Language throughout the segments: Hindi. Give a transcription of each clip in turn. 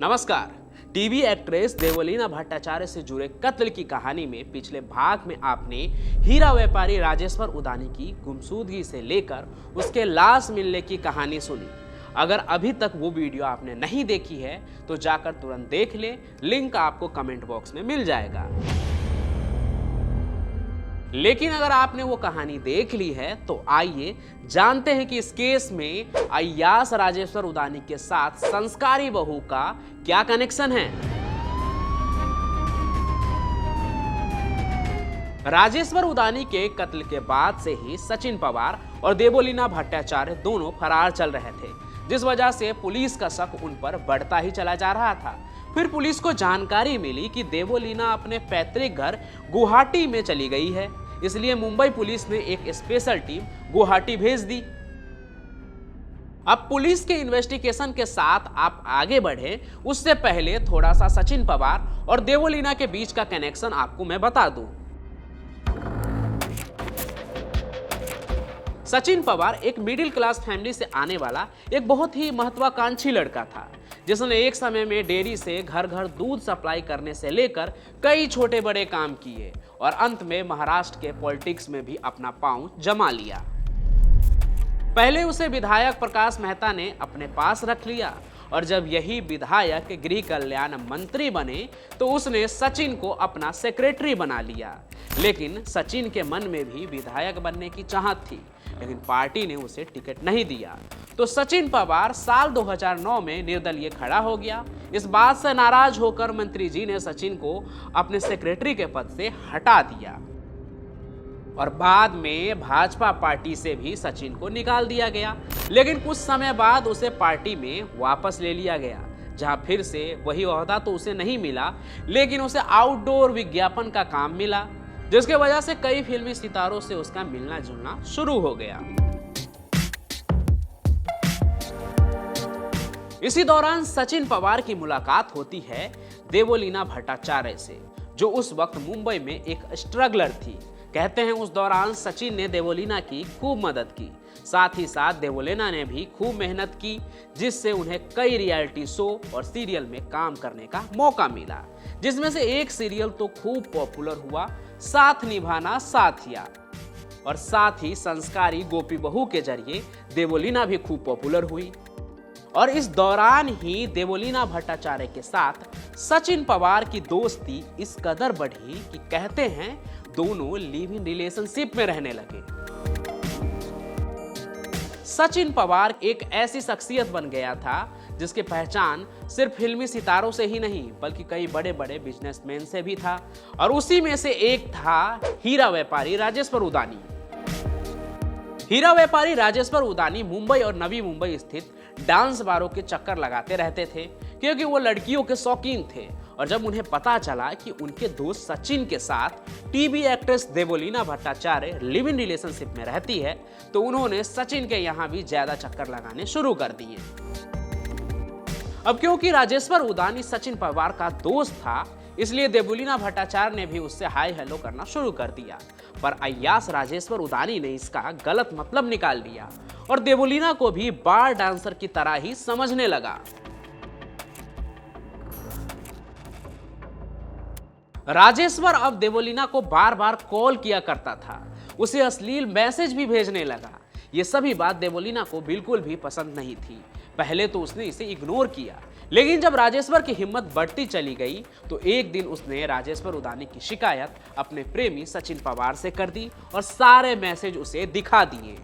नमस्कार। टीवी एक्ट्रेस देवलीना भट्टाचार्य से जुड़े कत्ल की कहानी में पिछले भाग में आपने हीरा व्यापारी राजेश्वर उदानी की गुमशुदगी से लेकर उसके लाश मिलने की कहानी सुनी। अगर अभी तक वो वीडियो आपने नहीं देखी है तो जाकर तुरंत देख लें, लिंक आपको कमेंट बॉक्स में मिल जाएगा। लेकिन अगर आपने वो कहानी देख ली है तो आइए जानते हैं कि इस केस में अय्याज राजेश्वर उदानी के साथ संस्कारी बहू का क्या कनेक्शन है। राजेश्वर उदानी के कत्ल के बाद से ही सचिन पवार और देवलीना भट्टाचार्य दोनों फरार चल रहे थे, जिस वजह से पुलिस का शक उन पर बढ़ता ही चला जा रहा था। फिर पुलिस को जानकारी मिली कि देवलीना अपने पैतृक घर गुवाहाटी में चली गई है, इसलिए मुंबई पुलिस ने एक स्पेशल टीम गुवाहाटी भेज दी। अब पुलिस के इन्वेस्टिगेशन के साथ आप आगे बढ़े उससे पहले थोड़ा सा सचिन पवार और देवलीना के बीच का कनेक्शन आपको मैं बता दूं। सचिन पवार एक मिडिल क्लास फैमिली से आने वाला एक बहुत ही महत्वाकांक्षी लड़का था, जिसने एक समय में डेयरी से घर घर दूध सप्लाई करने से लेकर कई छोटे बड़े काम किए और अंत में महाराष्ट्र के पॉलिटिक्स में भी अपना पांव जमा लिया। पहले उसे विधायक प्रकाश मेहता ने अपने पास रख लिया और जब यही विधायक गृह कल्याण मंत्री बने तो उसने सचिन को अपना सेक्रेटरी बना लिया। लेकिन सचिन के मन में भी विधायक बनने की चाहत थी, लेकिन पार्टी ने उसे टिकट नहीं दिया। तो सचिन पवार साल 2009 में निर्दलीय खड़ा हो गया। इस बात से नाराज होकर मंत्री जी ने सचिन को अपने सेक्रेटरी के पद से हटा दिया और बाद में भाजपा पार्टी से भी सचिन को निकाल दिया गया। लेकिन कुछ समय बाद उसे पार्टी में वापस ले लिया गया, जहां फिर से वही ओहदा तो उसे नहीं मिला, लेकिन उसे आउटडोर विज्ञापन का काम मिला, जिसके वजह से कई फिल्मी सितारों से उसका मिलना जुलना शुरू हो गया। इसी दौरान सचिन पवार की मुलाकात होती है देवलीना भट्टाचार्य से, जो उस वक्त मुंबई में एक स्ट्रगलर थी। कहते हैं उस दौरान सचिन ने देवलीना की खूब मदद की, साथ ही साथ देवलीना ने भी खूब मेहनत की, जिससे उन्हें कई रियलिटी शो और सीरियल में काम करने का मौका मिला, जिसमें से एक सीरियल तो खूब पॉपुलर हुआ, साथ निभाना साथिया, और साथ ही संस्कारी गोपी बहू के जरिए देवलीना भी खूब पॉपुलर हुई। और इस दौरान ही देवलीना भट्टाचार्य के साथ सचिन पवार की दोस्ती इस कदर बढ़ी कि कहते हैं दोनों लिव इन रिलेशनशिप में रहने लगे। सचिन पवार एक ऐसी शख्सियत बन गया था जिसकी पहचान सिर्फ फिल्मी सितारों से ही नहीं बल्कि कई बड़े बड़े बिजनेसमैन से भी था, और उसी में से एक था हीरा व्यापारी राजेश्वर उदानी। हीरा व्यापारी राजेश्वर उदानी मुंबई और नवी मुंबई स्थित डांस बारों के चक्कर लगाते रहते थे, क्योंकि वो लड़कियों के शौकीन थे। और जब उन्हें पता चला कि उनके दोस्त सचिन के साथ TV actress Devlina Bhattacharya live in relationship में रहती है, तो उन्होंने सचिन के यहाँ भी ज्यादा चक्कर लगाने शुरू कर दिए। अब क्योंकि राजेश्वर उदानी सचिन पवार का दोस्त था, इसलिए देवलीना भट्टाचार्य ने भी उससे हाय हेलो करना शुरू कर दिया। पर अय्याज राजेश्वर उदानी ने इसका गलत मतलब निकाल लिया और देवलीना को भी बार डांसर की तरह ही समझने लगा। राजेश्वर अब देवलीना को बार बार कॉल किया करता था, उसे अश्लील मैसेज भी भेजने लगा। ये सभी बात देवलीना को बिल्कुल भी पसंद नहीं थी। पहले तो उसने इसे इग्नोर किया, लेकिन जब राजेश्वर की हिम्मत बढ़ती चली गई तो एक दिन उसने राजेश्वर उदानी की शिकायत अपने प्रेमी सचिन पवार से कर दी और सारे मैसेज उसे दिखा दिए।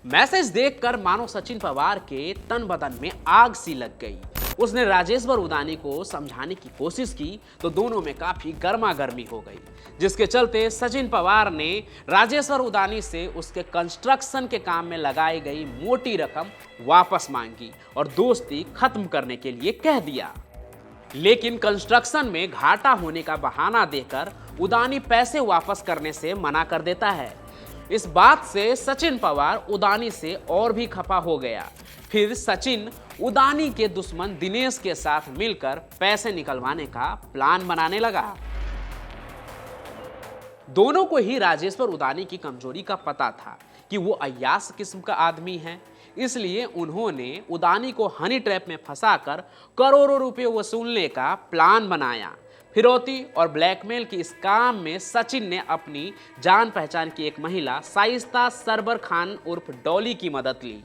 मैसेज देखकर मानो सचिन पवार के तन बदन में आग सी लग गई। उसने राजेश्वर उदानी को समझाने की कोशिश की तो दोनों में काफी गर्मा गर्मी हो गई, जिसके चलते सचिन पवार ने राजेश्वर उदानी से उसके कंस्ट्रक्शन के काम में लगाई गई मोटी रकम वापस मांगी और दोस्ती खत्म करने के लिए कह दिया। लेकिन कंस्ट्रक्शन में घाटा होने का बहाना देकर उदानी पैसे वापस करने से मना कर देता है। इस बात से सचिन पवार उदानी से और भी खफा हो गया। फिर सचिन उदानी के दुश्मन दिनेश के साथ मिलकर पैसे निकलवाने का प्लान बनाने लगा। दोनों को ही राजेश्वर उदानी की कमजोरी का पता था कि वो अय्याज किस्म का आदमी है, इसलिए उन्होंने उदानी को हनी ट्रैप में फंसाकर करोड़ों रुपए वसूलने का प्लान बनाया। फिरौती और ब्लैकमेल के इस काम में सचिन ने अपनी जान पहचान की एक महिला शाइस्ता सरबर खान उर्फ डॉली की मदद ली।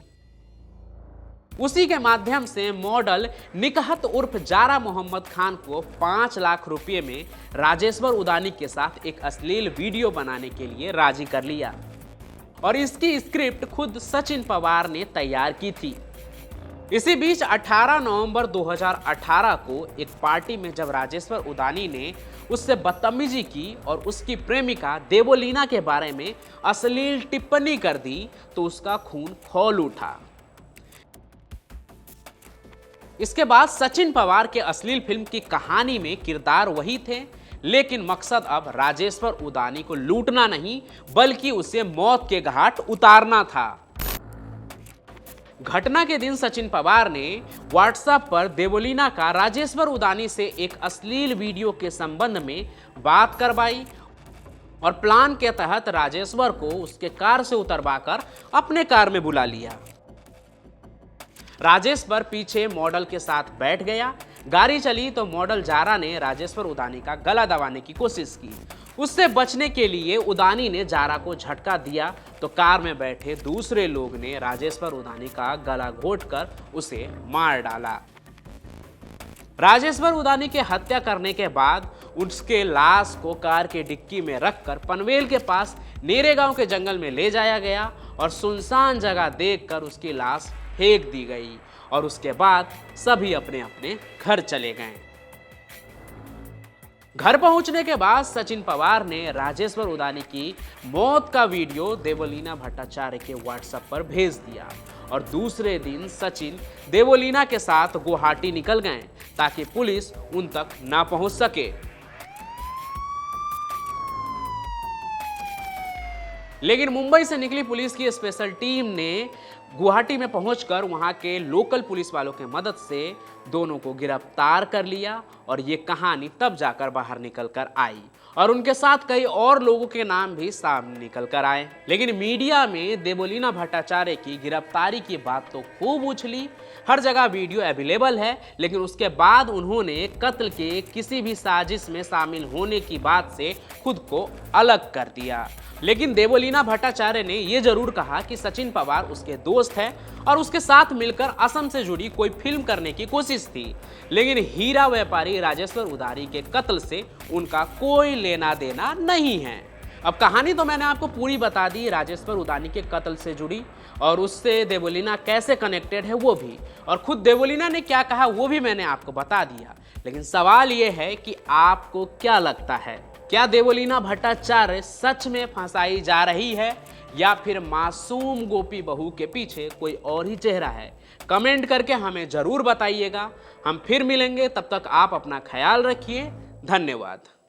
उसी के माध्यम से मॉडल निकहत उर्फ जारा मोहम्मद खान को 5 लाख रुपए में राजेश्वर उदानी के साथ एक अश्लील वीडियो बनाने के लिए राजी कर लिया और इसकी स्क्रिप्ट खुद सचिन पवार ने तैयार की थी। इसी बीच 18 नवंबर 2018 को एक पार्टी में जब राजेश्वर उदानी ने उससे बदतमीजी की और उसकी प्रेमिका देवोलीना के बारे में अश्लील टिप्पणी कर दी तो उसका खून खौल उठा। इसके बाद सचिन पवार के अश्लील फिल्म की कहानी में किरदार वही थे, लेकिन मकसद अब राजेश्वर उदानी को लूटना नहीं बल्कि उसे मौत के घाट उतारना था। घटना के दिन सचिन पवार ने व्हाट्सएप पर देवोलीना का राजेश्वर उदानी से एक अश्लील वीडियो के संबंध में बात करवाई और प्लान के तहत राजेश्वर को उसके कार से उतरवाकर अपने कार में बुला लिया। राजेश्वर पीछे मॉडल के साथ बैठ गया। गाड़ी चली तो मॉडल जारा ने राजेश्वर उदानी का गला दबाने की कोशिश की। उससे बचने के लिए उदानी ने जारा को झटका दिया तो कार में बैठे दूसरे लोग ने राजेश्वर उदानी का गला घोंटकर उसे मार डाला। राजेश्वर उदानी के हत्या करने के बाद उसके लाश को कार के डिक्की में रखकर पनवेल के पास नेरे गांव के जंगल में ले जाया गया और सुनसान जगह देखकर उसकी लाश फेंक दी गई और उसके बाद सभी अपने अपने घर चले गए। घर पहुंचने के बाद सचिन पवार ने राजेश्वर उदानी की मौत का वीडियो देवोलीना भट्टाचार्य के व्हाट्सएप पर भेज दिया और दूसरे दिन सचिन देवोलीना के साथ गुवाहाटी निकल गए ताकि पुलिस उन तक ना पहुंच सके। लेकिन मुंबई से निकली पुलिस की स्पेशल टीम ने गुवाहाटी में पहुंचकर वहां के लोकल पुलिस वालों के मदद से दोनों को गिरफ्तार कर लिया और ये कहानी तब जाकर बाहर निकल कर आई और उनके साथ कई और लोगों के नाम भी सामने निकल कर आए। लेकिन मीडिया में देवोलीना भट्टाचार्य की गिरफ्तारी की बात तो खूब उछली, हर जगह वीडियो अवेलेबल है, लेकिन उसके बाद उन्होंने कत्ल के किसी भी साजिश में शामिल होने की बात से खुद को अलग कर दिया। लेकिन देवोलीना भट्टाचार्य ने यह जरूर कहा कि सचिन पवार उसके दोस्त है और उसके साथ मिलकर असम से जुड़ी कोई फिल्म करने की कोशिश थी, लेकिन हीरा व्यापारी राजेश्वर उदानी के कत्ल से उनका कोई लेना देना नहीं है। अब कहानी तो मैंने आपको पूरी बता दी, राजेश्वर उदानी के कत्ल से जुड़ी और उससे देवोलीना कैसे कनेक्टेड है वो भी, और खुद देवोलीना ने क्या कहा वो भी मैंने आपको बता दिया। लेकिन सवाल ये है कि आपको क्या लगता है, क्या देवोलीना भट्टाचार्य सच में फंसाई जा रही है या फिर मासूम गोपी बहू के पीछे कोई और ही चेहरा है? कमेंट करके हमें जरूर बताइएगा। हम फिर मिलेंगे, तब तक आप अपना ख्याल रखिए। धन्यवाद।